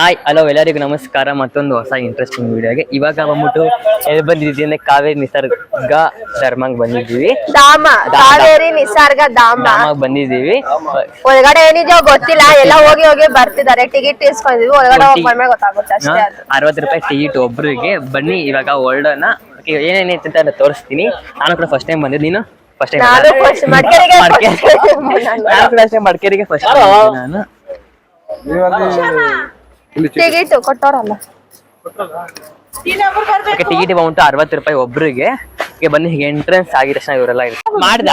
Hi hello ಎಲ್ಲರಿಗೂ ನಮಸ್ಕಾರ. ಮತ್ತೊಂದು ಹೊಸ ಇಂಟ್ರೆಸ್ಟಿಂಗ್ ವಿಡಿಯೋಗೆ ಇವಾಗ ಬಂದ್ಬಿಟ್ಟು ಎಲ್ಲಿ ಬಂದಿದ್ದೀವಿ ಅಂದ್ರೆ ಕಾವೇರಿ ನಿಸರ್ಗ ಧರ್ಮಂಗ್ ಬಂದಿದ್ದೀವಿ. ಕಾವೇರಿ ನಿಸರ್ಗ ಧಾಮಗ್ ಬಂದಿದ್ದೀವಿ. ಒಳಗಡೆ ಏನಿದೆಯೋ ಗೊತ್ತಿಲ್ಲ, ಎಲ್ಲ ಹೋಗಿ ಹೋಗಿ ಬರ್ತಿದ್ದಾರೆ. ಟಿಕೆಟ್ ಇಸ್ಕೊಂಡಿದ್ವಿ, ಒಳಗಡೆ ಹೋಗಿ ಬಂದ್ಮೇಲೆ ಗೊತ್ತಾಗುತ್ತೆ ಅಷ್ಟೇ. 60 ರೂಪಾಯಿ ಟಿಕೆಟ್ ಒಬ್ರಿಗೆ. ಬನ್ನಿ ಇವಾಗ ಹೊರಡೋಣ. ಏನೇನೈತೆ ಅಂತ ತೋರಿಸ್ತೀನಿ. ನಾನು ಕೂಡ ಫಸ್ಟ್ ಟೈಮ್ ಬಂದಿದ್ದು, ನೀನು ಫಸ್ಟ್ ಟೈಮ್? ಮಡಿಕೇರಿಗೆ ಫಸ್ಟ್ ನಾನು ಟಿಕೆಟ್ ಕೊಟ್ಟೋರಲ್ಲ. ಟಿಕೆಟ್ ಬಂದ್ಬಿಟ್ಟು 60 ರೂಪಾಯಿ ಒಬ್ರಿಗೆ. ಬನ್ನಿ ಹೀಗೆ ಎಂಟ್ರೆನ್ಸ್ ಆಗಿದ ತಕ್ಷಣ ಇವರೆಲ್ಲ ಮಾಡ್ದ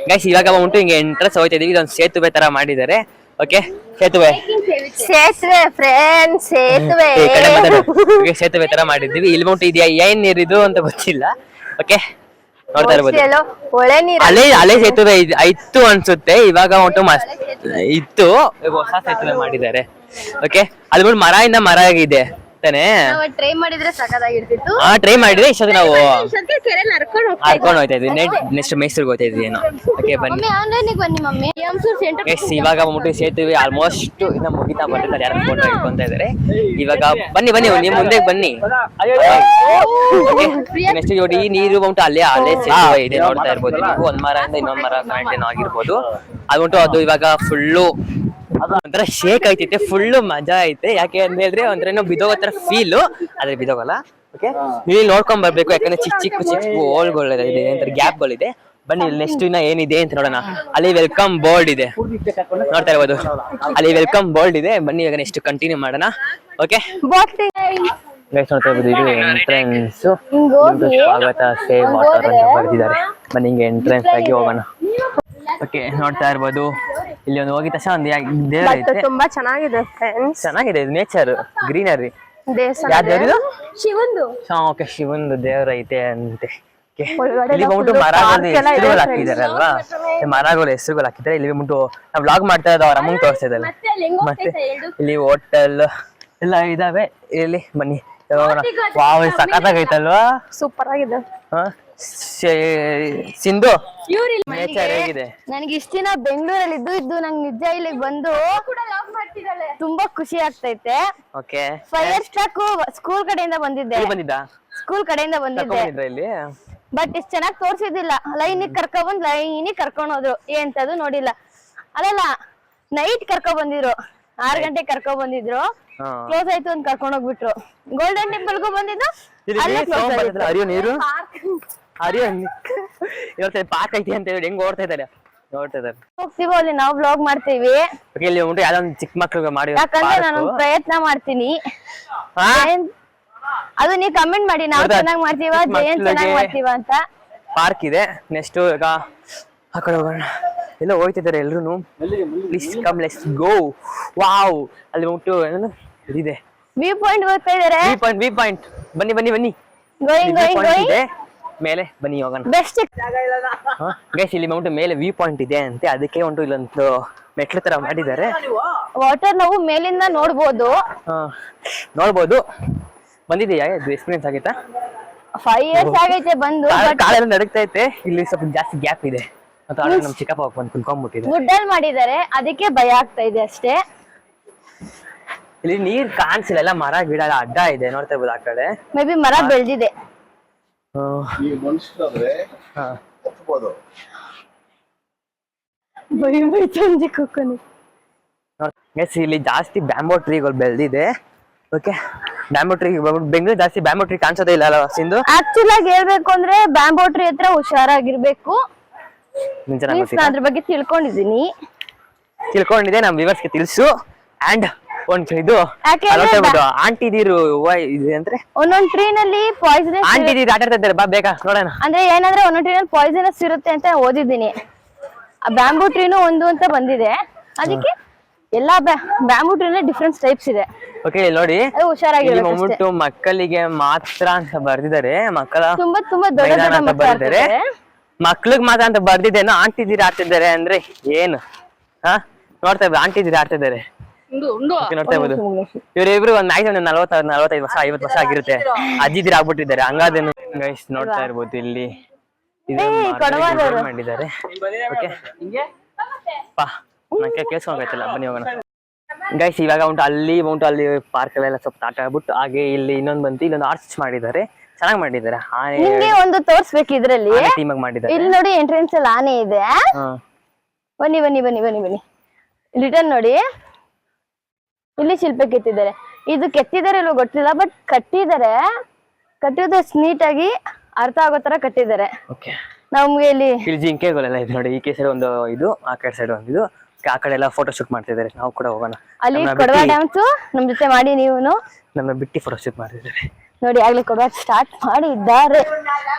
ಗೈಸ್. ಇವಾಗ ಬಂದ್ಬಿಟ್ಟು ಹಿಂಗೆ ಎಂಟ್ರೆನ್ಸ್ ಹೋಗ್ತಾ ಇದೀವಿ. ಇದೊಂದು ಸೇತುವೆ ತರ ಮಾಡಿದ್ದಾರೆ. ಓಕೆ, ಸೇತುವೆ ಫ್ರೆಂಡ್ಸ್, ಸೇತುವೆ ತರ ಮಾಡಿದ್ದೀವಿ. ಇಲ್ಲಿ ಬಂದ್ಬಿಟ್ಟು ಇದೆಯಾ ಏನ್ ನೀರಿದು ಅಂತ ಗೊತ್ತಿಲ್ಲ. ಓಕೆ, ನೋಡ್ತಾ ಇರ್ಬೋದು. ಹಳೆ ಸೇತುವೆ ಇತ್ತು ಅನ್ಸುತ್ತೆ, ಇವಾಗ ಬಂದ್ಬಿಟ್ಟು ಇತ್ತು, ಹೊಸ ಸೇತುವೆ ಮಾಡಿದ್ದಾರೆ. ಓಕೆ, ಅದು ಬಿಟ್ಟು ಮರ ಆಗಿದೆ ತಾನೇ. ಟ್ರೈ ಮಾಡಿದ್ರೆ ಸಖತ್ತಾಗಿರ್ತಿತ್ತು. ಟ್ರೈ ಮಾಡಿದ್ರೆ ಇಷ್ಟೊತ್ತು ನಾವು ಹರ್ಕೊಂಡು ಹೋಗ್ತಾ ಇದ್ವಿ. ನೆಕ್ಸ್ಟ್ ಮೈಸೂರಿಗೆ ಹೋಗ್ತಾ ಇದ್ವಿ ಏನೋ. ಓಕೆ ಬನ್ನಿ. ಇವಾಗ ಬಂದ್ಬಿಟ್ಟು ಸೇತುವೆ ಆಲ್ಮೋಸ್ಟ್ ಇನ್ನ ಮುಗಿತಾ ಬರ್ತಿದ್ದಾರೆ. ಯಾರು ಫೋಟೋ ಇಟ್ಕೊಂತ ಇದಾರೆ. ಇವಾಗ ಬನ್ನಿ ನಿಮ್ ಮುಂದೆ ಬನ್ನಿ. ನೆಕ್ಸ್ಟ್ ನೋಡಿ, ನೀರು ಬಂದ್ಬಿಟ್ಟು ಅಲ್ಲೇ ಸೇತುವೆ ಇದೆ, ನೋಡ್ತಾ ಇರ್ಬೋದು ನೀವು. ಒಂದ್ ಮರದಿಂದ ಇನ್ನೊಂದ್ ಮರ ಕನೆಕ್ಟ್ ಆಗಿರ್ಬೋದು. ಅದು ಇವಾಗ ಫುಲ್ಲು ಒಂಥರ ಶೇಕ್ ಐತೈತೆ, ಫುಲ್ಲು ಮಜಾ ಐತೆ. ಯಾಕೆ ಅಂತ ಹೇಳಿದ್ರೆ ಒಂಥರ ಬಿದೋಗೋ ತರ ಫೀಲು, ಆದ್ರೆ ಬಿದೋಗಲ್ಲ. ಓಕೆ, ನೀವು ನೋಡ್ಕೊಂಡ್ ಬರ್ಬೇಕು, ಯಾಕಂದ್ರೆ ಚಿಕ್ಕ ಹೋಲ್ಗಳಿದೆ, ಏನಂತಾರೆ ಗ್ಯಾಪ್ಗಳಿದೆ. ಬನ್ನಿ ನೆಕ್ಸ್ಟ್ ಇನ್ನ ಏನಿದೆ ಅಂತ ನೋಡೋಣ. ಅಲ್ಲಿ ವೆಲ್ಕಮ್ ಬೋರ್ಡ್ ಇದೆ, ನೋಡ್ತಾ ಇರ್ಬೋದು. ಅಲ್ಲಿ ವೆಲ್ಕಮ್ ಬೋರ್ಡ್ ಇದೆ. ಬನ್ನಿ ಇವಾಗ ನೆಕ್ಸ್ಟ್ ಕಂಟಿನ್ಯೂ ಮಾಡೋಣ. ಓಕೆ, ನೋಡ್ತಾ ಇರ್ಬೋದು. ಇದು ಎಂಟ್ರೆನ್ಸ್. ಸ್ವಾಗತ ಸೇವ್ ವಾಟರ್ ಅಂತ ಬರ್ತಿದ್ದಾರೆ. ಬನ್ನಿ ಹಿಂಗೆ ಎಂಟ್ರೆನ್ಸ್ ಆಗಿ ಹೋಗೋಣ. ಓಕೆ, ನೋಡ್ತಾ ಇರ್ಬೋದು. ಇಲ್ಲಿ ಒಂದು ಹೋಗಿದ ತಕ್ಷಣ ಒಂದು ದೇವ್ರ ಐತೆ, ತುಂಬಾ ಚೆನ್ನಾಗಿದೆ ಫ್ರೆಂಡ್ಸ್. ಚೆನ್ನಾಗಿದೆ ನೇಚರ್, ಗ್ರೀನರಿ. ಶಿವಂದು. ಓಕೆ, ಶಿವಂದು ದೇವ್ರ ಐತೆ ಅಂತೆ. ಇಲ್ಲಿ ಬಂದ್ಬಿಟ್ಟು ಮರಗಳ ಹೆಸರುಗಳು ಹಾಕಿದ್ದಾರೆ ಅಲ್ವಾ, ಮರಗಳ ಹೆಸರುಗಳು ಹಾಕಿದ್ದಾರೆ. ಇಲ್ಲಿ ಬಂದ್ಬಿಟ್ಟು ನಾವು ವ್ಲಾಗ್ ಮಾಡ್ತಾ ಇದ್ದಾವೆ, ಅವ್ರ ಅಮ್ಮಂಗ್ ತೋರಿಸ್ತಾ ಇದ್ದಾರೆ. ಮತ್ತೆ ಇಲ್ಲಿ ಹೋಟೆಲ್ ಎಲ್ಲ ಇದಾವೆ. ಇಲ್ಲಿ ಬನ್ನಿ, ವಾವ್ ಸಖತ್ತಾಗೈತಲ್ವಾ, ಸೂಪರ್ ಆಗಿದೆ. ಸಿಂಧು ನೇಚರ್ ಹೇಗಿದೆ? ನನಗೆ ಇಷ್ಟ ದಿನ ಬೆಂಗಳೂರಲ್ಲಿ ಇದ್ದು ನಂಗೆ ನಿಜ ಇಲ್ಲಿಗೆ ಬಂದು ತುಂಬಾ ಖುಷಿ ಆಗ್ತೈತೆ. ಓಕೆ, ಫೈರ್ ಸ್ಟ್ರಾಕ್ ಸ್ಕೂಲ್ ಕಡೆಯಿಂದ ಬಂದಿದ್ದೆ. ಸ್ಕೂಲ್ ಕಡೆಯಿಂದ ಬಂದಿದ್ದೆ ಇಲ್ಲಿ, ಬಟ್ ಇಷ್ಟ ಚೆನ್ನಾಗಿ ತೋರ್ಸಿದಿಲ್ಲ. ಲೈನಿಗೆ ಕರ್ಕೊಂಡ್ ಹೋದ್ರು, ಎಂತದು ನೋಡಿಲ್ಲ. ಅಲ್ಲಲ್ಲ, ನೈಟ್ ಕರ್ಕೊಂಡ್ ಬಂದಿದ್ರು, 6 ಗಂಟೆಗೆ ಕರ್ಕೊಂಡ್ ಬಂದಿದ್ರು. ಕ್ಲೋಸ್ ಆಯ್ತು ಅಂತ ಕರ್ಕೊಂಡ್ ಹೋಗ್ಬಿಟ್ರು. ಗೋಲ್ಡನ್ ಟೆಂಪಲ್ಗೂ ಬಂದಿದ್ದು, ಪಾರ್ಕ್ ಐತಿ ಅಂತ ಹೇಳಿ ಹೆಂಗ್ ಓಡ್ತಾ ಇದ್ದಾರೆ. ಹೋಗ್ತೀವೋ ಅಲ್ಲಿ ನಾವು ವ್ಲಾಗ್ ಮಾಡ್ತೀವಿ. ಇಲ್ಲಿ ಉಂಟು ಯಾವ್ದೊಂದು ಚಿಕ್ಕ ಮಕ್ಳಿಗೆ ಮಾಡಿ, ಯಾಕಂದ್ರೆ ನಾನು ಪ್ರಯತ್ನ ಮಾಡ್ತೀನಿ. ಅದು ನೀವು ಕಮೆಂಟ್ ಮಾಡಿ, ನಾವು ಚೆನ್ನಾಗಿ ಮಾಡ್ತೀವ, ಜಯಂತ್ ಚೆನ್ನಾಗಿ ಮಾಡ್ತೀವ ಅಂತ. ಪಾರ್ಕ್ ಇದೆ. ನೆಕ್ಸ್ಟ್ ಈಗ ಆ ಕಡೆ ಹೋಗೋಣ. ಎಲ್ಲ ಹೋಗ್ತಿದ್ದಾರೆ ಎಲ್ರು. Please come, let's go. Wow, ಅಲ್ಲಿ ಉಂಟು ಇದಿದೆ, ವ್ಯೂ ಪಾಯಿಂಟ್ ಹೋಗ್ತಾ ಇದಾರೆ. ವ್ಯೂ ಪಾಯಿಂಟ್ ಬನ್ನಿ ಇದೆ ಮೇಲೆ. ಬನ್ನಿ ಹೋಗೋಣ. ಬೆಸ್ಟ್ ಗೈಸ್, ಇಲ್ಲಿ ಬಂದ್ಬಿಟ್ಟು ಮೇಲೆ ವ್ಯೂ ಪಾಯಿಂಟ್ ಇದೆ ಅಂತೆ, ಅದಕ್ಕೆ ಉಂಟು ಇಲ್ಲೊಂದು ಮೆಟ್ಲು ತರ ಮಾಡಿದ್ದಾರೆ. ವಾಟರ್ ನಾವು ಮೇಲಿಂದ ನೋಡ್ಬೋದು. ಬಂದಿದೆಯಾ? ಇದು ಎಕ್ಸ್ಪೀರಿಯನ್ಸ್ ಆಗೈತಾ? 5 years ಆಗೈತೆ ಬಂದು. ಕಾಲೆಲ್ಲ ನಡುಗ್ತಾ ಐತೆ. ಇಲ್ಲಿ ಸ್ವಲ್ಪ ಜಾಸ್ತಿ ಗ್ಯಾಪ್ ಇದೆ. ನಮ್ ಚಿಕ್ಕಪ್ಪ ಬಂದು ಕುತ್ಕೊಂಡ್ಬಿಟ್ಟಿದೆ. ವುಡ್ಡಲ್ಲಿ ಮಾಡಿದ್ದಾರೆ, ಅದಕ್ಕೆ ಭಯ ಆಗ್ತಾ ಇದೆ ಅಷ್ಟೇ. ಇಲ್ಲಿ ನೀರ್ ಕಾಣಿಸಿಲ್ಲ, ಎಲ್ಲ ಮರ ಗಿಡ ಎಲ್ಲ ಅಡ್ಡ ಇದೆ, ನೋಡ್ತಾ ಇರ್ಬೋದು. ಆ ಕಡೆ ಮೇ ಬಿ ಮರ ಬೆಳೆದಿದೆ. ಇಲ್ಲಿ ಜಾಸ್ತಿ ಬ್ಯಾಂಬೋ ಟ್ರೀಗಳು ಬೆಳೆದಿದೆ. ಓಕೆ, ಬ್ಯಾಂಬೋ ಟ್ರೀ ಬೆಂಗಳೂರು ಜಾಸ್ತಿ ಬ್ಯಾಂಬೋ ಟ್ರೀ ಕಾಣಿಸೋದೇ ಇಲ್ಲ ಅಲ್ವಾ ಸಿಂಧು? ಆಕ್ಚುಲ್ ಆಗಿ ಹೇಳ್ಬೇಕು ಅಂದ್ರೆ ಬ್ಯಾಂಬೋ ಟ್ರೀ ಹತ್ರ ಹುಷಾರಾಗಿರ್ಬೇಕು. ಅದ್ರ ಬಗ್ಗೆ ತಿಳ್ಕೊಂಡಿದೆ, ನಮ್ ವ್ಯೂವರ್ಸ್ಗೆ ತಿಳಿಸು. ಅಂಡ್ ಇದು ಆಂಟಿದಿರು ಅಂದ್ರೆ ಒಂದೊಂದ್ ಟ್ರೀ ನಲ್ಲಿ ಪಾಯ್ಸನಸ್, ಆಂಟಿದಿರು ಆಟ ಆಡ್ತಾ ಇದ್ದಾರೆ. ಬಾ ಬೇಗ ನೋಡೋಣ. ಅಂದ್ರೆ ಏನಂದ್ರೆ ಒಂದೊಂದ್ ಟ್ರೀ ನಲ್ಲಿ ಪಾಯ್ಸನಸ್ ಇರುತ್ತೆ ಅಂತ ಓದಿದ್ದೀನಿ. ಆ ಬ್ಯಾಂಬೂ ಟ್ರೀನು ಒಂದು ಅಂತ ಬಂದಿದೆ. ಅದಕ್ಕೆ ಎಲ್ಲಾ ಬ್ಯಾಂಬೂ ಟ್ರೀ ಡಿಫ್ರೆಂಟ್ ಟೈಪ್ಸ್ ಇದೆ. ಓಕೆ, ನೋಡಿ ಹುಷಾರಾಗಿರ್ಬೇಕು. ಮಕ್ಕಳಿಗೆ ಮಾತ್ರ ಅಂತ ಬರ್ದಿದ್ದಾರೆ. ಮಕ್ಕಳ ತುಂಬಾ ದೊಡ್ಡ ಬರ್ದಿದ್ದಾರೆ. ಮಕ್ಳಿಗೆ ಮಾತ್ರ ಅಂತ ಬರ್ದಿದ್ದೇನೋ. ಆಂಟಿದಿರು ಆಡ್ತಿದ್ದಾರೆ ಅಂದ್ರೆ ಏನು? ನೋಡ್ತಾ ಇದ್ದಾರೆ, ಆಂಟಿದಿರು ಆಡ್ತಿದ್ದಾರೆ. ನೋಡ್ತಾ ಇರ್ಬೋದು. ಇವರಿಬ್ರು ಒಂದ್ 45 ವರ್ಷ 50 ವರ್ಷ ಆಗಿರುತ್ತೆ. ಅಜ್ಜಿದಿರು ಆಗ್ಬಿಟ್ಟಿದ್ದಾರೆ. ಹಂಗಾದೇನು ಗೈಸ್, ನೋಡ್ತಾ ಇರ್ಬೋದು. ಇಲ್ಲಿ ಮಾಡಿದ್ದಾರೆ. ಓಕೆ, ನಂಗೆ ಕೇಳಿಸ್ಕೊಂಡೈತಿಲ್ಲ. ಬನ್ನಿ ಹೋಗೋಣ. ಗೈಸ್ ಇವಾಗ ಅಲ್ಲಿ ಪಾರ್ಕ್ ಅಲ್ಲೆಲ್ಲ ಸ್ವಲ್ಪ ಆಟ ಆಡ್ಬಿಟ್ಟು ಹಾಗೆ ಇಲ್ಲಿ ಇನ್ನೊಂದು ಬಂತು, ಇಲ್ಲೊಂದು ಆರ್ಚ್ ಮಾಡಿದ್ದಾರೆ, ಚೆನ್ನಾಗಿ ಮಾಡಿದ್ದಾರೆ. ನಿಮ್ಗೆ ಒಂದು ತೋರ್ಸ್ಬೇಕು ಇದ್ರಲ್ಲಿ. ಟೀಮಾಗಿ ಮಾಡಿದ್ದಾರೆ. ಇಲ್ಲಿ ನೋಡಿ ಎಂಟ್ರೆನ್ಸ್ ಅಲ್ಲಿ ಆನೆ ಇದೆ. ಬನ್ನಿ ಬನ್ನಿ ಬನ್ನಿ ಬನ್ನಿ ಬನ್ನಿ. ರಿಟರ್ನ್ ನೋಡಿ, ಇಲ್ಲಿ ಶಿಲ್ಪ ಕೆತ್ತಿದ್ದಾರೆ. ಇದು ಕೆತ್ತಿದ್ದಾರೆ ಇಲ್ವೋ ಗೊತ್ತಿಲ್ಲ, ಬಟ್ ಕಟ್ಟಿರೋದು ನೀಟಾಗಿ ಅರ್ಥ ಆಗೋ ತರ ಕಟ್ಟಿದ್ದಾರೆ. ನಮ್ಗೆ ಇಲ್ಲಿ ಜಿಂಕೆಗಳೆಲ್ಲ ಇದೆ ನೋಡಿ, ಈ ಸೈಡ್ ಒಂದು ಇದು, ಆ ಕಡೆ ಸೈಡ್ ಒಂದು ಇದು, ಆ ಕಡೆ ಎಲ್ಲ ಫೋಟೋ ಶೂಟ್ ಮಾಡ್ತಿದ್ದಾರೆ. ನಾವು ಕೂಡ ಹೋಗೋಣ. ಅಲ್ಲಿ ಕೊಡವ ಡ್ಯಾನ್ಸ್ ನಮ್ ಜೊತೆ ಮಾಡಿ ನೀವು ನಮ್ಮ ಬಿಟ್ಟಿ ಫೋಟೋ ಶೂಟ್ ಮಾಡ್ತಿದ್ದಾರೆ ನೋಡಿ. ಆಗ್ಲೇ ಕೊಡವ ಸ್ಟಾರ್ಟ್ ಮಾಡಿದ್ದಾರೆ.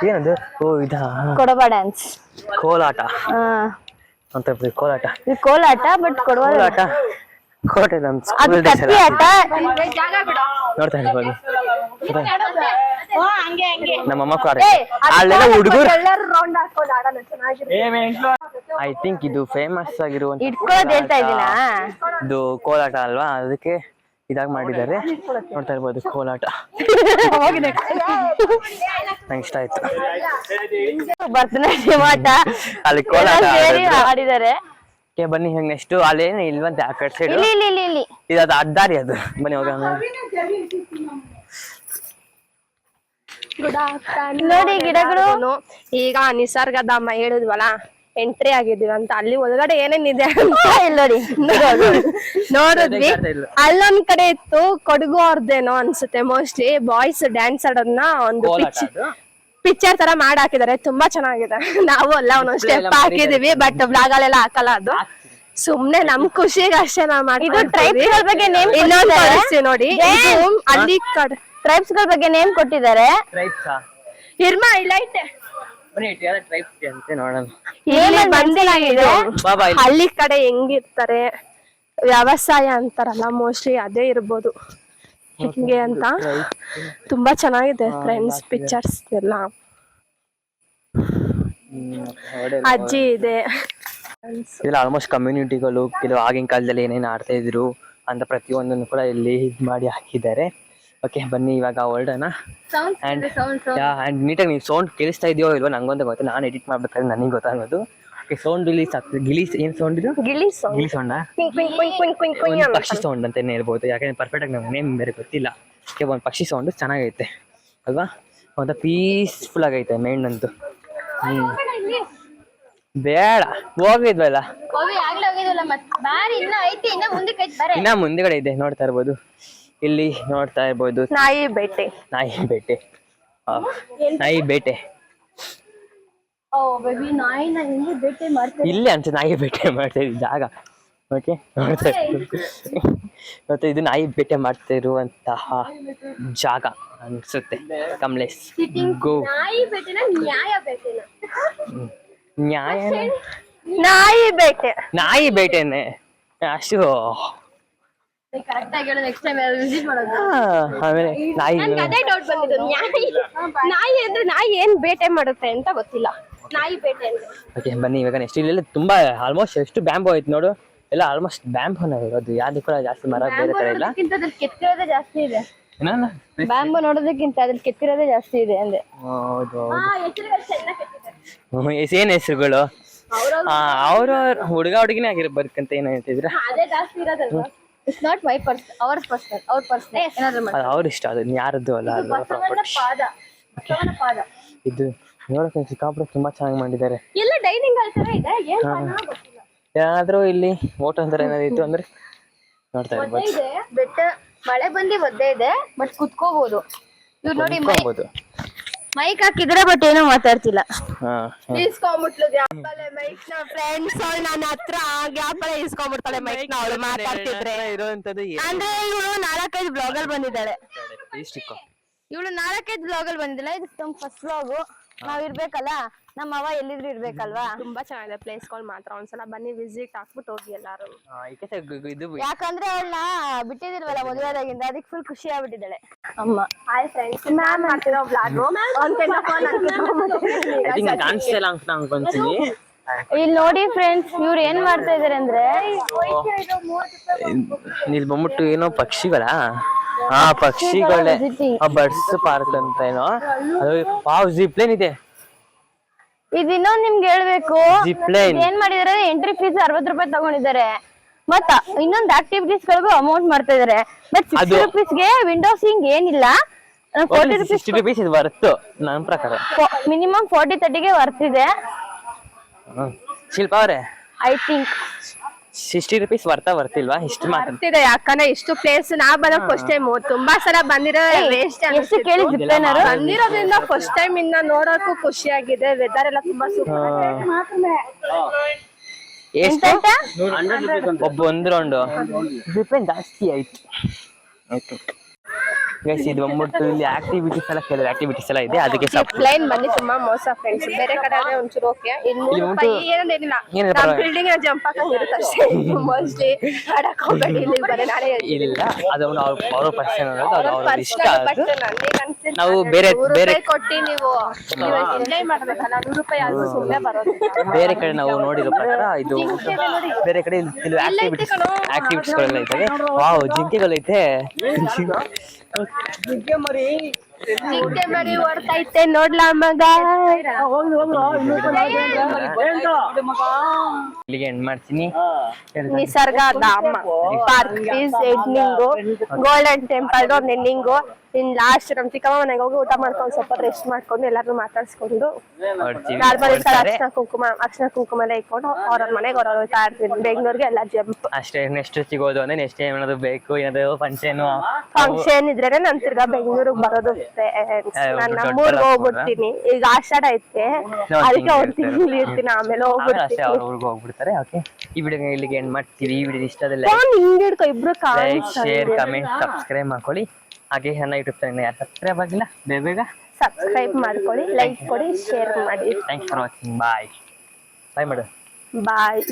ಏನದು? ಓ ಇದಾ ಕೊಡವ ಡ್ಯಾನ್ಸ್, ಕೋಲಾಟ ಅಂತ. ಕೋಲಾಟ ಕೋಲಾಟ, ಬಟ್ ಕೊಡವ ಕೋಲಾಟ ಕೋಟೆ ನಮ್ ಸ್ಕೂಲ್ ಡೇಸ್ ಕತ್ತಿ ಆಟ ನೋಡ್ತಾ ಇರ್ಬೋದು. ನಮ್ಮಮ್ಮ ಅಲ್ಲೆಲ್ಲ ಹುಡುಗರು ಐ ಥಿಂಕ್ ಇದು ಫೇಮಸ್ ಆಗಿರುವಂತ ಇಟ್ಕೊಳ್ಳೋದು ಹೇಳ್ತಾ ಇದೀನಾ, ಇದು ಕೋಲಾಟ ಅಲ್ವಾ, ಅದಕ್ಕೆ ಇದಾಗಿ ಮಾಡಿದ್ದಾರೆ. ನೋಡ್ತಾ ಇರ್ಬೋದು ಕೋಲಾಟ. ನಂಗೆ ಇಷ್ಟ ಆಯ್ತು. ಭರತನಾಟ್ಯಂ ಆಟ ಅಲ್ಲಿ ಕೋಲಾಟ ಆಡಿದ್ದಾರೆ. ಬನ್ನಿ ನೆಕ್ಸ್ಟ್ ಅಲ್ಲೇನು ಇಲ್ವಂತೆ ಆ ಕಡೆ ಸೈಡ್, ಇಲ್ಲಿ ಇದು ಅಡ್ಡಾರಿ ಅದು. ಬನ್ನಿ ಹೋಗೋಣ. ನೋಡಿ ಗಿಡಗಳು. ಈಗ ನಿಸರ್ಗಧಾಮ ಹೇಳಿದ್ವಲ್ಲ, ಎಂಟ್ರಿ ಆಗಿದೀವಿ ಅಂತ. ಅಲ್ಲಿ ಒಳಗಡೆ ಏನೇನಿದೆ ನೋಡಿ ನೋಡಿದ್ವಿ. ಅಲ್ಲೊಂದ್ ಕಡೆ ಇತ್ತು ಕೊಡಗು ಅವ್ರದ್ದೇನೋ ಅನ್ಸುತ್ತೆ, ಮೋಸ್ಟ್ಲಿ ಬಾಯ್ಸ್ ಡ್ಯಾನ್ಸ್ ಆಡೋದನ್ನ ಒಂದು ಪಿಕ್ಚರ್ ತರ ಮಾಡಿ ಹಾಕಿದ್ದಾರೆ. ತುಂಬಾ ಚೆನ್ನಾಗಿದೆ. ನಾವು ಎಲ್ಲ ಒಂದೊಂದ್ ಸ್ಟೆಪ್ ಹಾಕಿದೀವಿ, ಬಟ್ ಬ್ಲಾಗ್ ಅಲ್ಲೆಲ್ಲ ಹಾಕಲ್ಲ. ಅದು ಸುಮ್ನೆ ನಮ್ ಖುಷಿಗೆ ಅಷ್ಟೇ ನಾವ್ ಟ್ರೈಬ್ಸ್ ಗಳ ಬಗ್ಗೆ ನೇಮ್ ಇನ್ನೊಂದು ನೋಡಿ. ಅಲ್ಲಿ ಕಡೆ ಟ್ರೈಬ್ಸ್ ಗಳ ಬಗ್ಗೆ ನೇಮ್ ಕೊಟ್ಟಿದ್ದಾರೆ. ಇರ್ಮಾ ಇಲ್ಲೈತೆ ಹಳ್ಳಿ ಕಡೆ ಹೆಂಗಿರ್ತಾರೆ, ವ್ಯವಸಾಯ ಅಂತಾರಲ್ಲ, ಮೋಸ್ಟ್ಲಿ ಅದೇ ಇರ್ಬೋದು ಹಿಂಗೆ ಅಂತ. ತುಂಬಾ ಚೆನ್ನಾಗಿದೆ ಫ್ರೆಂಡ್ಸ್ ಪಿಕ್ಚರ್ಸ್ ಎಲ್ಲ. ಅಜ್ಜಿ ಇದೆ. ಇಲ್ಲ ಆಲ್ಮೋಸ್ಟ್ ಕಮ್ಯುನಿಟಿಗಳು ಕೆಲವು ಆಗಿನ ಕಾಲದಲ್ಲಿ ಏನೇನು ಆಡ್ತಾ ಇದ್ರು ಅಂತ ಪ್ರತಿಯೊಂದನ್ನು ಕೂಡ ಇಲ್ಲಿ ಇದು ಮಾಡಿ ಹಾಕಿದ್ದಾರೆ. ಓಕೆ ಬನ್ನಿ ಇವಾಗ ಹೊರಡೋಣ. ಅಂಡ್ ನೀಟಾಗಿ ನೀವು ಸೌಂಡ್ ಕೇಳಿಸ್ತಾ ಇದೆಯೋ ಇಲ್ವೋ ನಂಗೊಂದು ಗೊತ್ತು, ನಾನು ಎಡಿಟ್ ಮಾಡ್ಬೇಕಾದ್ರೆ ನನಗೆ ಗೊತ್ತಾಗೋದು. ಓಕೆ ಸೌಂಡ್ ರಿಲೀಸ್ ಆಗ್ತದೆ. ಏನು ಸೌಂಡ್ ಇದು? ಗಿಳಿ ಸೌಂಡಾ? ಪಕ್ಷಿ ಸೌಂಡ್ ಅಂತಾನೆ ಹೇಳ್ಬೋದು, ಯಾಕಂದ್ರೆ ಪರ್ಫೆಕ್ಟ್ ಆಗಿ ನಮ್ಗೆ ನೇಮ್ ಬೇರೆ ಗೊತ್ತಿಲ್ಲ. ಓಕೆ ಒಂದು ಪಕ್ಷಿ ಸೌಂಡ್ ಚೆನ್ನಾಗೈತೆ ಅಲ್ವಾ, ಒಂದು ಪೀಸ್ಫುಲ್ ಆಗೈತೆ ಮೈಂಡ್ ಅಂತೂ. ಬೇಡ ಹೋಗಿದ್ವಲ್ಲ, ಇನ್ನ ಮುಂದೆಗಡೆ ಇದೆ ನೋಡ್ತಾ ಇರ್ಬೋದು. ಇಲ್ಲಿ ನೋಡ್ತಾ ಇರ್ಬೋದು ನಾಯಿ ಬೇಟೆ. ಇಲ್ಲಿ ಅಂತ ನಾಯಿ ಬೇಟೆ ಮಾಡ್ತಾ ಇದ್ದ ಜಾಗ. ಓಕೆ ನೋಡ್ತಾ ಮತ್ತೆ ಇದು ನಾಯಿ ಬೇಟೆ ಮಾಡ್ತಾ ಇರುವಂತಹ ಜಾಗ ಅನ್ಸುತ್ತೆ. ಕಮಲೇಶ್ ಗೋ ನಾಯಿ ಬೇಟೆನೆ ಅಷ್ಟು. ಆಮೇಲೆ ನಾಯಿ ಅಂದ್ರೆ ನಾಯಿ ಏನ್ ಬೇಟೆ ಮಾಡುತ್ತೆ ಅಂತ ಗೊತ್ತಿಲ್ಲ. ನಾಯಿ ಬೇಟೆ ಓಕೆ ಬನ್ನಿ ಇವಾಗ ನೆಕ್ಸ್ಟ್. ಇಲ್ಲೆಲ್ಲ ತುಂಬಾ ಆಲ್ಮೋಸ್ಟ್ ಎಷ್ಟು ಬ್ಯಾಂಬೋ ಐತೆ ನೋಡು, ಎಲ್ಲ ಆಲ್ಮೋಸ್ಟ್ ಬ್ಯಾಂಬೋನ ಇರೋದು. ಯಾವ್ದು ಕೂಡ ಜಾಸ್ತಿ ಮರ ಬೇರೆ ತರ ಇಲ್ಲ, ಕೆತ್ತಿರೋದೇ ಜಾಸ್ತಿ ಇದೆ. ಬ್ಯಾಂಬೋ ನೋಡೋದಕ್ಕಿಂತ ಅದ್ರಲ್ಲಿ ಕೆತ್ತಿರೋದೇ ಜಾಸ್ತಿ ಇದೆ ಅಂದೆ. ಹೌದು ಏನ್ ಹೆಸರುಗಳು? ಅವ್ರ ಹುಡುಗ ಹುಡುಗಿನೇ ಆಗಿರ್ಬೇಕಂತ ಏನ್ ಹೇಳ್ತಿದ್ರ? ಅವ್ರ ಇಷ್ಟ, ಅದು ಯಾರದ್ದು ಅಲ್ಲ. ಇದು ನೋಡಕ್ಕೆ ಸಿಕ್ಕಾಪಟ್ಟೆ ತುಂಬಾ ಚೆನ್ನಾಗಿ ಮಾಡಿದ್ದಾರೆ. ಏನಾದ್ರೂ ಇಲ್ಲಿ ಓಟ ಅಂದ್ರೆ ಏನಾದ್ರು ಅಂದ್ರೆ ನೋಡ್ತಾ ಇರ್ಬೋದು. ಬೆಟ್ಟ ಮಳೆ ಬಂದಿ ಒದ್ದೆ ಇದೆ, ಬಟ್ ಕುತ್ಕೋಬಹುದು. ಇವ್ರು ನೋಡಿ ಮೈಕ್ ಹಾಕಿದ್ರೆ ಬಟ್ ಏನೋ ಮಾತಾಡ್ತಿಲ್ಲ. ಇಸ್ಕೊಂಡ್ಬಿಟ್ಲು ಮೈಕ್ ನ ಫ್ರೆಂಡ್ಸ್. ನನ್ನ ಹತ್ರ ಗ್ಯಾಪಲ್ಲೇ ಇಸ್ಕೊಂಡ್ಬಿಡ್ತಾಳೆ ಮೈಕ್ ನ ಅವಳು ಮಾತಾಡ್ತಿದ್ರೆ. ಅಂದ್ರೆ ಇವಳು 4-5 ಬ್ಲಾಗ್ ಅಲ್ಲಿ ಬಂದಿದ್ದಾಳೆ. ಇವಳು 4-5 ಬ್ಲಾಗ್ ಅಲ್ಲಿ ಬಂದಿಲ್ಲ. ಇದು ನಮ್ ಫಸ್ಟ್ ಬ್ಲಾಗ್. ನಾವ್ ಇರ್ಬೇಕಲ್ಲ, ನಮ್ಮ ಅವ್ವ ಎಲ್ಲಿದ್ರು ಇರ್ಬೇಕಲ್ವಾ. ತುಂಬಾ ಚೆನ್ನಾಗಿದೆ ಪ್ಲೇಸ್ ಗಳು ಮಾತ್ರ. ಒಂದ್ಸಲ ಬನ್ನಿ ವಿಸಿಟ್ ಹಾಕ್ಬಿಟ್ಟು ಹೋಗಿ ಎಲ್ಲಾರು. ಯಾಕಂದ್ರೆ ಅವಳನ್ನ ಬಿಟ್ಟಿದಿಲ್ವಲ್ಲ ಮದುವೆದಾಗಿಂದ, ಅದಕ್ಕೆ ಫುಲ್ ಖುಷಿ ಆಗ್ಬಿಟ್ಟಿದ್ದಾಳೆ ಅಮ್ಮ. ಹಾಯ್ ಫ್ರೆಂಡ್ಸ್, ಮ್ಯಾಮ್ ಮಾಡ್ತಿರೋ ಬ್ಲಾಗ್. ಇಲ್ಲಿ ನೋಡಿ ಫ್ರೆಂಡ್ಸ್, ಇವ್ರು ಏನ್ ಮಾಡ್ತಾ ಇದಾರೆ ಅಂದ್ರೆ ಇಲ್ಲಿ ಬಂದ್ಬಿಟ್ಟು ಏನೋ ಪಕ್ಷಿಗಳ ಪಕ್ಷಿಗಳೇ ಬರ್ಡ್ಸ್ ಪಾರ್ಕ್ ಅಂತ ಏನೋ. ಅದು ಜಿಪ್ಲೈನ್ ಇದೆ. ಇದು ಇನ್ನೊಂದ್ ನಿಮ್ಗೆ ಹೇಳ್ಬೇಕು, ಏನ್ ಮಾಡಿದಾರೆ, ಎಂಟ್ರಿ ಫೀಸ್ 60 ರೂಪಾಯಿ ತಗೊಂಡಿದ್ದಾರೆ. ಮತ್ತ ಇನ್ನೊಂದು ಆಕ್ಟಿವಿಟೀಸ್ ಗಳಿಗೂ ಅಮೌಂಟ್ ಮಾಡ್ತಾ ಇದಾರೆ. ಬಟ್ 60 ರುಪೀಸ್ಗೆ ವಿಂಡೋ ಸೀಯಿಂಗ್ ಏನಿಲ್ಲ. 40 ರುಪೀಸ್ 60 rupees ಇದು ವರ್ತ್ ನನ್ನ ಪ್ರಕಾರ. ಮಿನಿಮಮ್ 40-30ಗೆ ವರ್ತ್ ಇದೆ. ಶಿಲ್ಪ ಅವ್ರೆ ಐ ಥಿಂಕ್ 60 rupees ವರ್ತಿಲ್ವಾ? ಇಷ್ಟು ಬರ್ತಿದೆ ಯಾಕಂದ್ರೆ ಇಷ್ಟು ಪ್ಲೇಸ್ ನಾ ಬರೋಕ್ ಫಸ್ಟ್ ಟೈಮ್. ತುಂಬಾ ಸಲ ಬಂದಿರೋ ವೇಸ್ಟ್ ಎಷ್ಟು ಕೇಳಿ ಜಿಪ್ಪೇನಾರು ಬಂದಿರೋದ್ರಿಂದ ಫಸ್ಟ್ ಟೈಮ್ ಇನ್ನ ನೋಡೋಕು ಖುಷಿ ಆಗಿದೆ. ವೆದರ್ ಎಲ್ಲ ತುಂಬಾ ಸೂಪರ್ ಎಷ್ಟು ಒಬ್ಬ ಒಂದು ರೌಂಡ್ ಜಾಸ್ತಿ ಆಯ್ತು. ಗೈಸ್ ಇದು ಬಂದ್ಬಿಟ್ಟು ಇಲ್ಲಿ ಆಕ್ಟಿವಿಟೀಸ್ ಎಲ್ಲ ಕೆಲವು ಆಕ್ಟಿವಿಟೀಸ್ ಎಲ್ಲ ಇದೆ. ಅದಕ್ಕೆ ಪ್ಲೇನ್ ಬನ್ನಿ ತುಂಬಾ ಮೋಸ ಫ್ರೆಂಡ್ಸ್. ಬೇರೆ ಕಡೆ ಆದ್ರೆ ಒಂಚೂರು ಓಕೆ. ಏನಿಲ್ಲ ನಮ್ಮ ಬಿಲ್ಡಿಂಗ್ ಜಂಪ್ ಹಾಕಂಗ್ ಇರುತ್ತೆ ಅಷ್ಟೇ. ಮೋಸ್ಟ್ಲಿ ಆಡಕ್ ಹೋಗ್ಬೇಡಿ ಇಲ್ಲಿ ಬರೀ ನಾಳೆ ಇಲ್ಲ ಅದು ಅವ್ರ ಪರ್ಸನ್ ಅವ್ರ ಇಷ್ಟ. ನಾವು ಬೇರೆ ಬೇರೆ ಕೊಟ್ಟಿ ನೀವು ಎಂಜಾಯ್ ಮಾಡ್ಬೇಕಲ್ಲ. 100 ರೂಪಾಯಿ ಆದ್ರೂ ಸುಮ್ಮನೆ ಬರೋದು. ಬೇರೆ ಕಡೆ ನಾವು ನೋಡಿರೋ ಪ್ರಕಾರ ಇದು ಬೇರೆ ಕಡೆ ಕೆಲವು ಆಕ್ಟಿವಿಟೀಸ್ ಗಳೆಲ್ಲ ಇದ್ದಾವೆ. ವಾವ್ ಜಿಂಕೆಗಳೈತೆ. ಜಿಂಕೆ ಮರಿ ಓಡ್ತೈತೆ ನೋಡ್ಲಾ ಮಗ. ಇಲ್ಲಿಗೆ ಎಂಡ್ ಮಾಡ್ತೀನಿ. Nisargadhama park is ending. Golden temple ಒಂದು ಎಂಡಿಂಗು. ಇನ್ ಲಾಸ್ಟ್ ನಮ್ ಚಿಕ್ಕಮ್ಮ ಮನೆಗೆ ಹೋಗಿ ಊಟ ಮಾಡ್ಕೊಂಡು ಸ್ವಲ್ಪ ರೆಸ್ಟ್ ಮಾಡ್ಕೊಂಡು ಎಲ್ಲಾರು ಮಾತಾಡ್ಸ್ಕೊಂಡು ನಾರ್ಮಲ್ ಅರ್ಶನ ಕುಂಕುಮ ಎಲ್ಲ ಇಟ್ಕೊಂಡು ಅವ್ರ ಮನೆಗೆ ಅವ್ರ ಹೋಗ್ತಾ ಇರ್ತೀನಿ. ಬೆಂಗಳೂರಿಗೆ ಎಲ್ಲ ಜಂಪ್ ಅಷ್ಟೇ. ನೆಕ್ಸ್ಟ್ ಸಿಗೋದು ಅಂದ್ರೆ ನೆಕ್ಸ್ಟ್ ಏನಾದ್ರು ಬೇಕು, ಏನಾದ್ರು ಫಂಕ್ಷನ್ ಇದ್ರೆ ನಾನ್ ತಿರ್ಗಾ ಬೆಂಗಳೂರಿಗೆ ಬರೋದು. ನಾನ್ ನಮ್ಮೂರ್ಗೆ ಹೋಗ್ಬಿಡ್ತೀನಿ. ಈಗ ಆಷಾಢ ಐತೆ ಅದಕ್ಕೆ ಒಂದ್ ತಿಂಗಳು ಇರ್ತೀನಿ, ಆಮೇಲೆ ಹೋಗ್ಬಿಡ್ತೀನಿ. ಊರಿಗೆ ಹೋಗ್ಬಿಡ್ತಾರೆ. ಓಕೆ ಈ ವಿಡಿಯೋ ಇಲ್ಲಿಗೆ ಎಂಡ್ ಮಾಡ್ತೀವಿ. ಈ ವಿಡಿಯೋ ಇಷ್ಟ ಆದ್ರೆ ಹಿಂಗ್ ಹಿಡ್ಕೊ ಇಬ್ರು ಲೈಕ್ ಶೇರ್ ಕಮೆಂಟ್ ಸಬ್ಸ್ಕ್ರೈಬ್ ಮಾಡ್ಕೊಳ್ಳಿ. ಹಾಗೆ ನನ್ನ ಯೂಟ್ಯೂಬ್ ಚಾನಲ್ ಯಾರು ಸಬ್ಸ್ಕ್ರೈಬ್ ಆಗಿಲ್ಲ ಬೇಗ ಸಬ್ಸ್ಕ್ರೈಬ್ ಮಾಡ್ಕೊಳ್ಳಿ, ಲೈಕ್ ಕೊಡಿ, ಶೇರ್ ಮಾಡಿ. Thanks for watching. Bye bye ಮಾಡು. ಬಾಯ್.